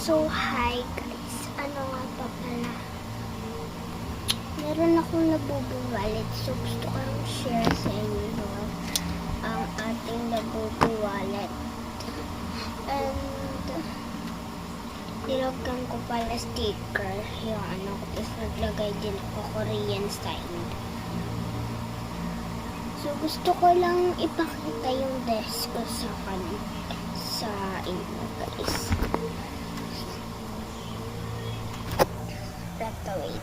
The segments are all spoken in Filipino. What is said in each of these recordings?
So, hi guys. Ano nga pa pala? Meron akong nabubuwalit. So, gusto ko lang share sa inyo ang ating nabubuwalit. And, nilagyan ko pala sticker. Yung ano ko. Tapos naglagay din ako Korean sign. So, gusto ko lang ipakita yung desk ko sa inyo guys. Wait.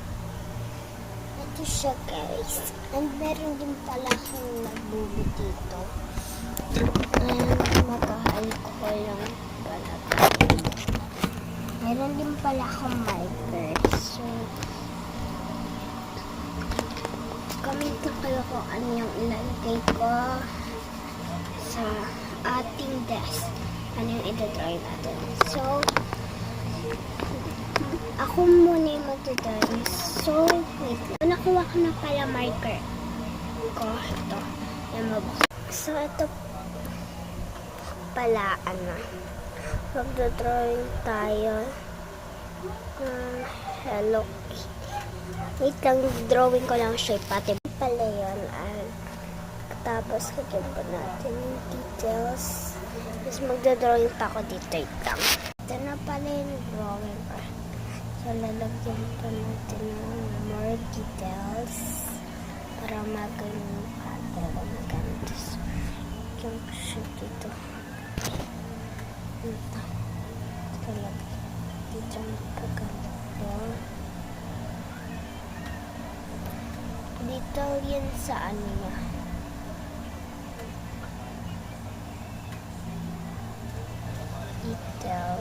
Ito siya guys. And meron din pala akong nagbubo dito. And makahal ko lang pala. Meron din pala akong marker. So, comment ko kayo kung ano yung ilalagay ko sa ating desk. Ano yung i-drawing natin. So, ako muna yung mag-drawing. So, wait lang. Nakuha ko na pala marker ko. Ito. Yung mabuk. So, ito pala, mag-drawing tayo. Hello. Wait lang, drawing ko lang shape. Pati pala yun. Tapos, kagyan po natin yung details. Tapos, mag-drawing pa ako dito. Wait lang. Ito na pala yung drawing ko. So, lalagyan pa natin ng more details para magandang talaga maganda. Yung siya dito. Ito. Talaga. Dito magpaganda. Dito yan sa ano niya. Detail.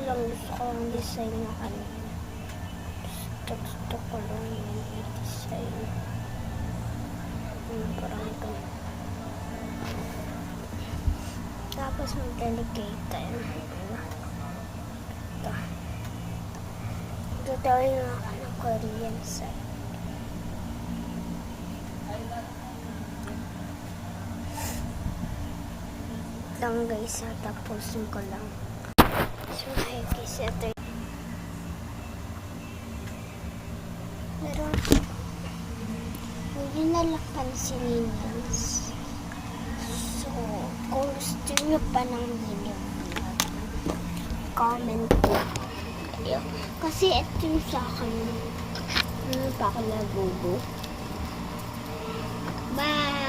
Lang gusto ko ang design na kanina. Gusto ko lang yung design. Parang ito. Tapos mag-delegate tayo. Ito. Drawing na ako ng Korean side. Lang guys, tapusin ko lang. So, hi guys, ito. Pero, hindi na lang pansinin yan. So, kung gusto nyo pa ng video, comment po kayo. Kasi ito yung sa akin. Ano pa ako nabubo.